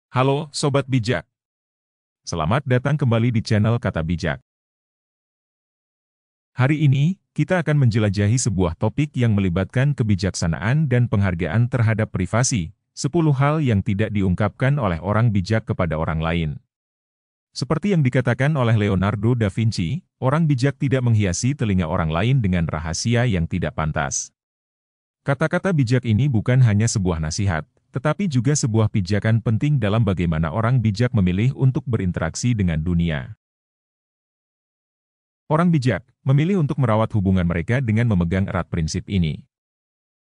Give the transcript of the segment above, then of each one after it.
Halo Sobat Bijak, selamat datang kembali di channel Kata Bijak. Hari ini, kita akan menjelajahi sebuah topik yang melibatkan kebijaksanaan dan penghargaan terhadap privasi, 10 hal yang tidak diungkapkan oleh orang bijak kepada orang lain. Seperti yang dikatakan oleh Leonardo da Vinci, orang bijak tidak menghiasi telinga orang lain dengan rahasia yang tidak pantas. Kata-kata bijak ini bukan hanya sebuah nasihat, tetapi juga sebuah pijakan penting dalam bagaimana orang bijak memilih untuk berinteraksi dengan dunia. Orang bijak memilih untuk merawat hubungan mereka dengan memegang erat prinsip ini.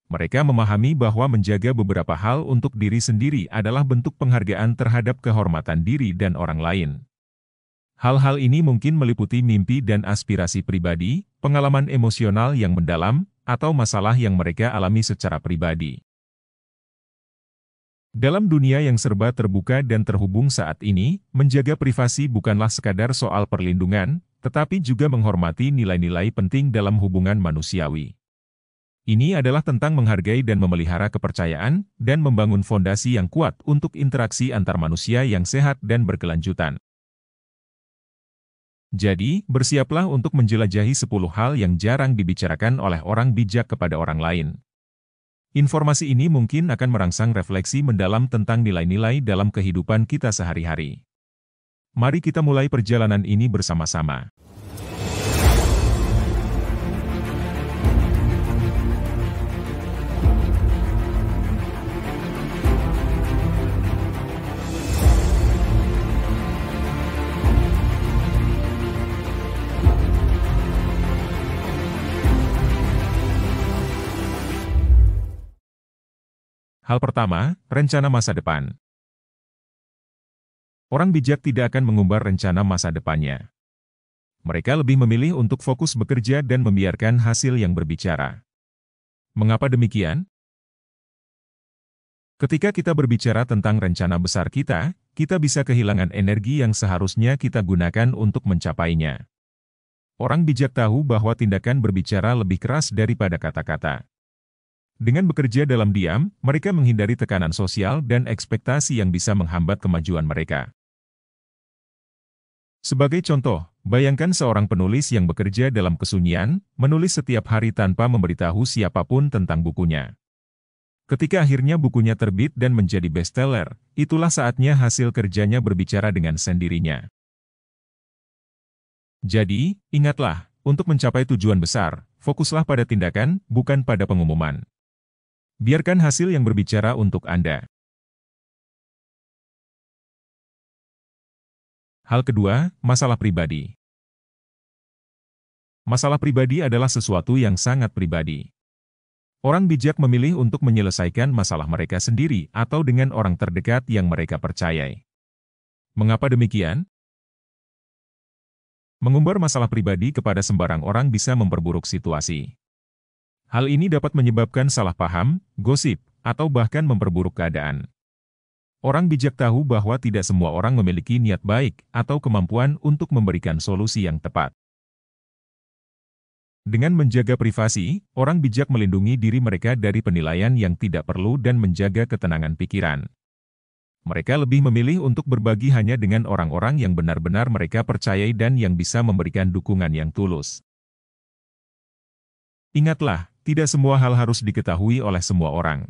Mereka memahami bahwa menjaga beberapa hal untuk diri sendiri adalah bentuk penghargaan terhadap kehormatan diri dan orang lain. Hal-hal ini mungkin meliputi mimpi dan aspirasi pribadi, pengalaman emosional yang mendalam, atau masalah yang mereka alami secara pribadi. Dalam dunia yang serba terbuka dan terhubung saat ini, menjaga privasi bukanlah sekadar soal perlindungan, tetapi juga menghormati nilai-nilai penting dalam hubungan manusiawi. Ini adalah tentang menghargai dan memelihara kepercayaan, dan membangun fondasi yang kuat untuk interaksi antar manusia yang sehat dan berkelanjutan. Jadi, bersiaplah untuk menjelajahi 10 hal yang jarang dibicarakan oleh orang bijak kepada orang lain. Informasi ini mungkin akan merangsang refleksi mendalam tentang nilai-nilai dalam kehidupan kita sehari-hari. Mari kita mulai perjalanan ini bersama-sama. Hal pertama, rencana masa depan. Orang bijak tidak akan mengumbar rencana masa depannya. Mereka lebih memilih untuk fokus bekerja dan membiarkan hasil yang berbicara. Mengapa demikian? Ketika kita berbicara tentang rencana besar kita bisa kehilangan energi yang seharusnya kita gunakan untuk mencapainya. Orang bijak tahu bahwa tindakan berbicara lebih keras daripada kata-kata. Dengan bekerja dalam diam, mereka menghindari tekanan sosial dan ekspektasi yang bisa menghambat kemajuan mereka. Sebagai contoh, bayangkan seorang penulis yang bekerja dalam kesunyian, menulis setiap hari tanpa memberitahu siapapun tentang bukunya. Ketika akhirnya bukunya terbit dan menjadi bestseller, itulah saatnya hasil kerjanya berbicara dengan sendirinya. Jadi, ingatlah, untuk mencapai tujuan besar, fokuslah pada tindakan, bukan pada pengumuman. Biarkan hasil yang berbicara untuk Anda. Hal kedua, masalah pribadi. Masalah pribadi adalah sesuatu yang sangat pribadi. Orang bijak memilih untuk menyelesaikan masalah mereka sendiri atau dengan orang terdekat yang mereka percayai. Mengapa demikian? Mengumbar masalah pribadi kepada sembarang orang bisa memperburuk situasi. Hal ini dapat menyebabkan salah paham, gosip, atau bahkan memperburuk keadaan. Orang bijak tahu bahwa tidak semua orang memiliki niat baik atau kemampuan untuk memberikan solusi yang tepat. Dengan menjaga privasi, orang bijak melindungi diri mereka dari penilaian yang tidak perlu dan menjaga ketenangan pikiran. Mereka lebih memilih untuk berbagi hanya dengan orang-orang yang benar-benar mereka percayai dan yang bisa memberikan dukungan yang tulus. Ingatlah, tidak semua hal harus diketahui oleh semua orang.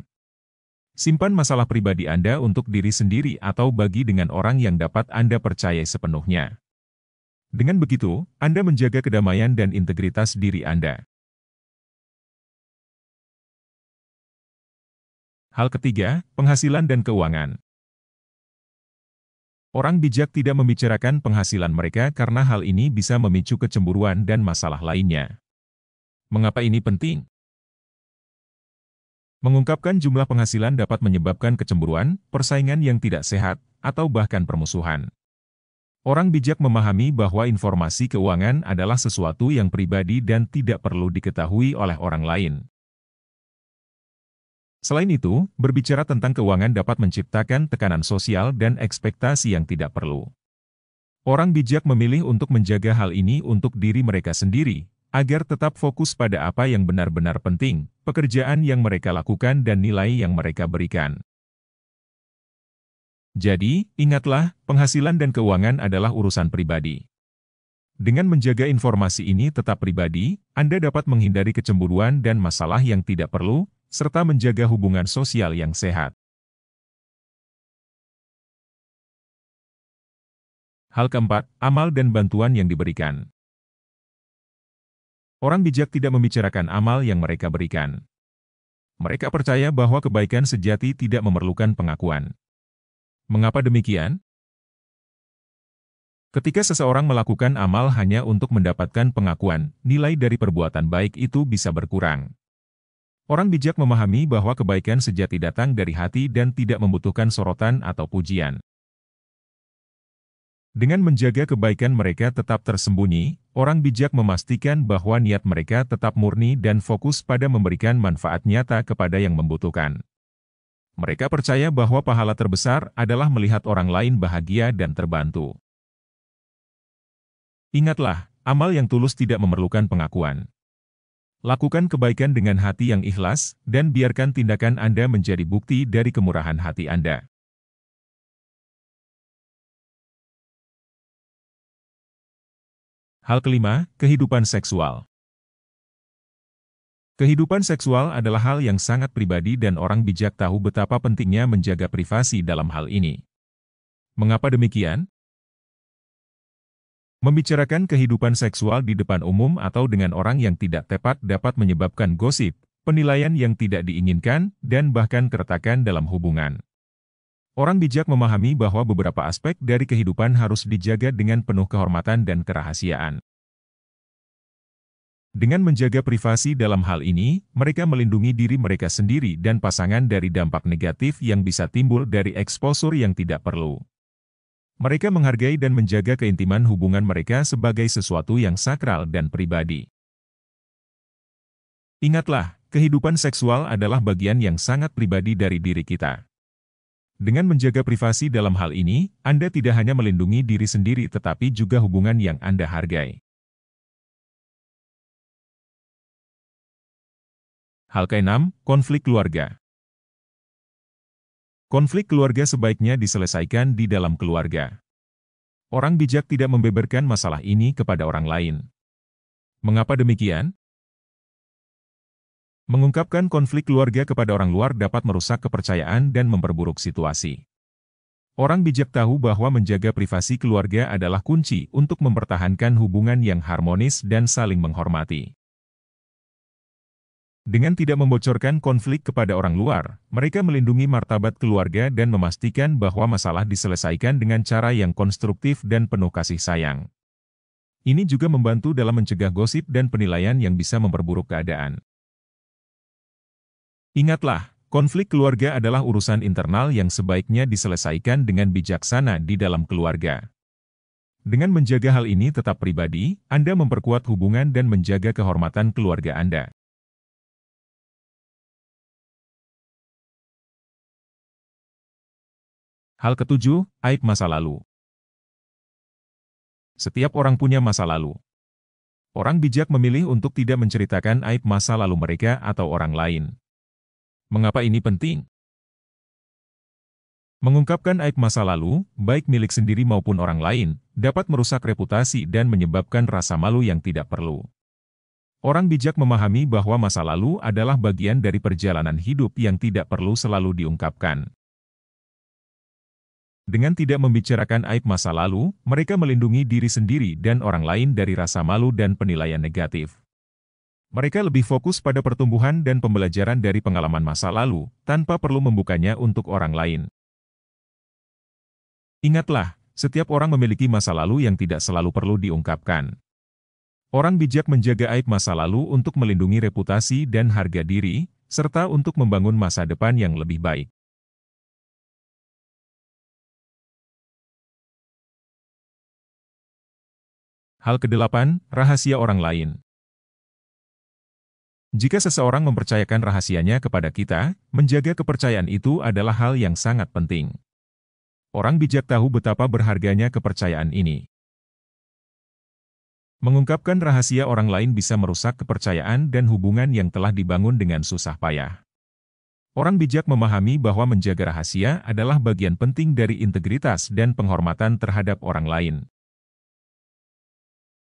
Simpan masalah pribadi Anda untuk diri sendiri atau bagi dengan orang yang dapat Anda percayai sepenuhnya. Dengan begitu, Anda menjaga kedamaian dan integritas diri Anda. Hal ketiga, penghasilan dan keuangan. Orang bijak tidak membicarakan penghasilan mereka karena hal ini bisa memicu kecemburuan dan masalah lainnya. Mengapa ini penting? Mengungkapkan jumlah penghasilan dapat menyebabkan kecemburuan, persaingan yang tidak sehat, atau bahkan permusuhan. Orang bijak memahami bahwa informasi keuangan adalah sesuatu yang pribadi dan tidak perlu diketahui oleh orang lain. Selain itu, berbicara tentang keuangan dapat menciptakan tekanan sosial dan ekspektasi yang tidak perlu. Orang bijak memilih untuk menjaga hal ini untuk diri mereka sendiri, agar tetap fokus pada apa yang benar-benar penting, pekerjaan yang mereka lakukan dan nilai yang mereka berikan. Jadi, ingatlah, penghasilan dan keuangan adalah urusan pribadi. Dengan menjaga informasi ini tetap pribadi, Anda dapat menghindari kecemburuan dan masalah yang tidak perlu, serta menjaga hubungan sosial yang sehat. Hal keempat, amal dan bantuan yang diberikan. Orang bijak tidak membicarakan amal yang mereka berikan. Mereka percaya bahwa kebaikan sejati tidak memerlukan pengakuan. Mengapa demikian? Ketika seseorang melakukan amal hanya untuk mendapatkan pengakuan, nilai dari perbuatan baik itu bisa berkurang. Orang bijak memahami bahwa kebaikan sejati datang dari hati dan tidak membutuhkan sorotan atau pujian. Dengan menjaga kebaikan mereka tetap tersembunyi, orang bijak memastikan bahwa niat mereka tetap murni dan fokus pada memberikan manfaat nyata kepada yang membutuhkan. Mereka percaya bahwa pahala terbesar adalah melihat orang lain bahagia dan terbantu. Ingatlah, amal yang tulus tidak memerlukan pengakuan. Lakukan kebaikan dengan hati yang ikhlas, dan biarkan tindakan Anda menjadi bukti dari kemurahan hati Anda. Hal kelima, kehidupan seksual. Kehidupan seksual adalah hal yang sangat pribadi dan orang bijak tahu betapa pentingnya menjaga privasi dalam hal ini. Mengapa demikian? Membicarakan kehidupan seksual di depan umum atau dengan orang yang tidak tepat dapat menyebabkan gosip, penilaian yang tidak diinginkan, dan bahkan keretakan dalam hubungan. Orang bijak memahami bahwa beberapa aspek dari kehidupan harus dijaga dengan penuh kehormatan dan kerahasiaan. Dengan menjaga privasi dalam hal ini, mereka melindungi diri mereka sendiri dan pasangan dari dampak negatif yang bisa timbul dari eksposur yang tidak perlu. Mereka menghargai dan menjaga keintiman hubungan mereka sebagai sesuatu yang sakral dan pribadi. Ingatlah, kehidupan seksual adalah bagian yang sangat pribadi dari diri kita. Dengan menjaga privasi dalam hal ini, Anda tidak hanya melindungi diri sendiri tetapi juga hubungan yang Anda hargai. Hal keenam, konflik keluarga. Konflik keluarga sebaiknya diselesaikan di dalam keluarga. Orang bijak tidak membeberkan masalah ini kepada orang lain. Mengapa demikian? Mengungkapkan konflik keluarga kepada orang luar dapat merusak kepercayaan dan memperburuk situasi. Orang bijak tahu bahwa menjaga privasi keluarga adalah kunci untuk mempertahankan hubungan yang harmonis dan saling menghormati. Dengan tidak membocorkan konflik kepada orang luar, mereka melindungi martabat keluarga dan memastikan bahwa masalah diselesaikan dengan cara yang konstruktif dan penuh kasih sayang. Ini juga membantu dalam mencegah gosip dan penilaian yang bisa memperburuk keadaan. Ingatlah, konflik keluarga adalah urusan internal yang sebaiknya diselesaikan dengan bijaksana di dalam keluarga. Dengan menjaga hal ini tetap pribadi, Anda memperkuat hubungan dan menjaga kehormatan keluarga Anda. Hal ketujuh, aib masa lalu. Setiap orang punya masa lalu. Orang bijak memilih untuk tidak menceritakan aib masa lalu mereka atau orang lain. Mengapa ini penting? Mengungkapkan aib masa lalu, baik milik sendiri maupun orang lain, dapat merusak reputasi dan menyebabkan rasa malu yang tidak perlu. Orang bijak memahami bahwa masa lalu adalah bagian dari perjalanan hidup yang tidak perlu selalu diungkapkan. Dengan tidak membicarakan aib masa lalu, mereka melindungi diri sendiri dan orang lain dari rasa malu dan penilaian negatif. Mereka lebih fokus pada pertumbuhan dan pembelajaran dari pengalaman masa lalu, tanpa perlu membukanya untuk orang lain. Ingatlah, setiap orang memiliki masa lalu yang tidak selalu perlu diungkapkan. Orang bijak menjaga aib masa lalu untuk melindungi reputasi dan harga diri, serta untuk membangun masa depan yang lebih baik. Hal kedelapan, rahasia orang lain. Jika seseorang mempercayakan rahasianya kepada kita, menjaga kepercayaan itu adalah hal yang sangat penting. Orang bijak tahu betapa berharganya kepercayaan ini. Mengungkapkan rahasia orang lain bisa merusak kepercayaan dan hubungan yang telah dibangun dengan susah payah. Orang bijak memahami bahwa menjaga rahasia adalah bagian penting dari integritas dan penghormatan terhadap orang lain.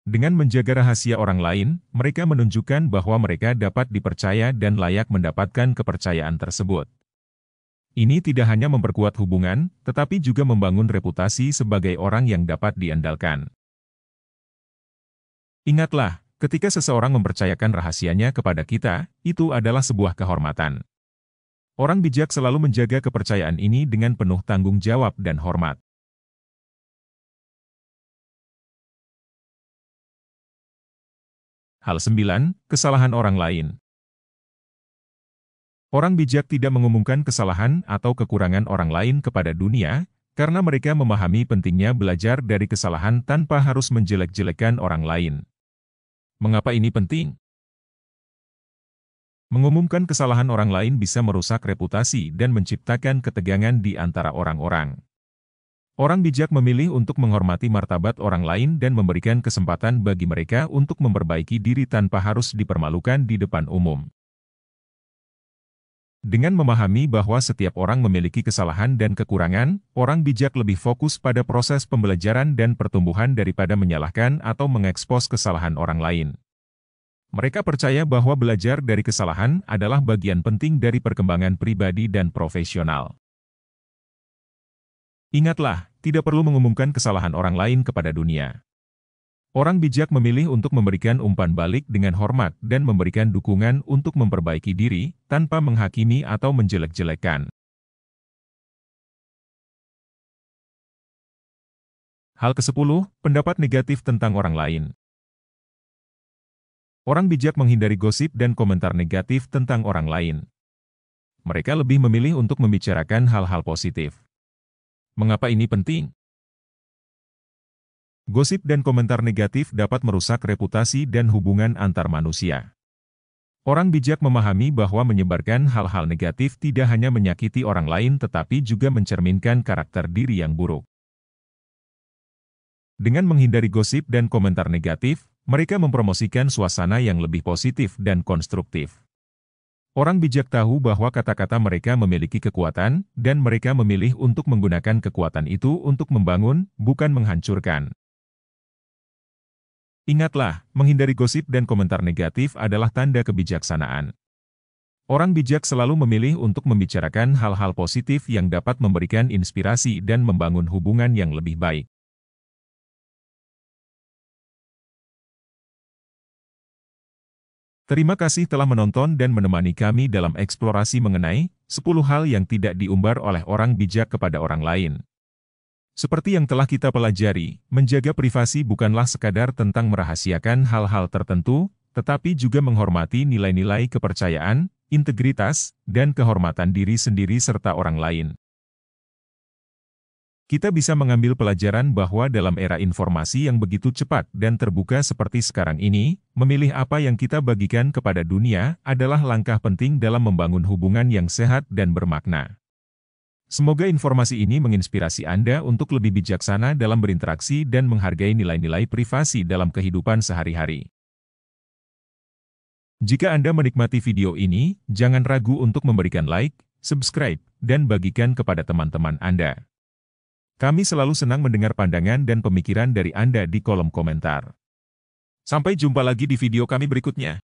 Dengan menjaga rahasia orang lain, mereka menunjukkan bahwa mereka dapat dipercaya dan layak mendapatkan kepercayaan tersebut. Ini tidak hanya memperkuat hubungan, tetapi juga membangun reputasi sebagai orang yang dapat diandalkan. Ingatlah, ketika seseorang mempercayakan rahasianya kepada kita, itu adalah sebuah kehormatan. Orang bijak selalu menjaga kepercayaan ini dengan penuh tanggung jawab dan hormat. Hal 9, kesalahan orang lain. Orang bijak tidak mengumumkan kesalahan atau kekurangan orang lain kepada dunia, karena mereka memahami pentingnya belajar dari kesalahan tanpa harus menjelek-jelekan orang lain. Mengapa ini penting? Mengumumkan kesalahan orang lain bisa merusak reputasi dan menciptakan ketegangan di antara orang-orang. Orang bijak memilih untuk menghormati martabat orang lain dan memberikan kesempatan bagi mereka untuk memperbaiki diri tanpa harus dipermalukan di depan umum. Dengan memahami bahwa setiap orang memiliki kesalahan dan kekurangan, orang bijak lebih fokus pada proses pembelajaran dan pertumbuhan daripada menyalahkan atau mengekspos kesalahan orang lain. Mereka percaya bahwa belajar dari kesalahan adalah bagian penting dari perkembangan pribadi dan profesional. Ingatlah, tidak perlu mengumumkan kesalahan orang lain kepada dunia. Orang bijak memilih untuk memberikan umpan balik dengan hormat dan memberikan dukungan untuk memperbaiki diri, tanpa menghakimi atau menjelek-jelekan. Hal ke-10, pendapat negatif tentang orang lain. Orang bijak menghindari gosip dan komentar negatif tentang orang lain. Mereka lebih memilih untuk membicarakan hal-hal positif. Mengapa ini penting? Gosip dan komentar negatif dapat merusak reputasi dan hubungan antar manusia. Orang bijak memahami bahwa menyebarkan hal-hal negatif tidak hanya menyakiti orang lain tetapi juga mencerminkan karakter diri yang buruk. Dengan menghindari gosip dan komentar negatif, mereka mempromosikan suasana yang lebih positif dan konstruktif. Orang bijak tahu bahwa kata-kata mereka memiliki kekuatan, dan mereka memilih untuk menggunakan kekuatan itu untuk membangun, bukan menghancurkan. Ingatlah, menghindari gosip dan komentar negatif adalah tanda kebijaksanaan. Orang bijak selalu memilih untuk membicarakan hal-hal positif yang dapat memberikan inspirasi dan membangun hubungan yang lebih baik. Terima kasih telah menonton dan menemani kami dalam eksplorasi mengenai 10 hal yang tidak diumbar oleh orang bijak kepada orang lain. Seperti yang telah kita pelajari, menjaga privasi bukanlah sekadar tentang merahasiakan hal-hal tertentu, tetapi juga menghormati nilai-nilai kepercayaan, integritas, dan kehormatan diri sendiri serta orang lain. Kita bisa mengambil pelajaran bahwa dalam era informasi yang begitu cepat dan terbuka seperti sekarang ini, memilih apa yang kita bagikan kepada dunia adalah langkah penting dalam membangun hubungan yang sehat dan bermakna. Semoga informasi ini menginspirasi Anda untuk lebih bijaksana dalam berinteraksi dan menghargai nilai-nilai privasi dalam kehidupan sehari-hari. Jika Anda menikmati video ini, jangan ragu untuk memberikan like, subscribe, dan bagikan kepada teman-teman Anda. Kami selalu senang mendengar pandangan dan pemikiran dari Anda di kolom komentar. Sampai jumpa lagi di video kami berikutnya.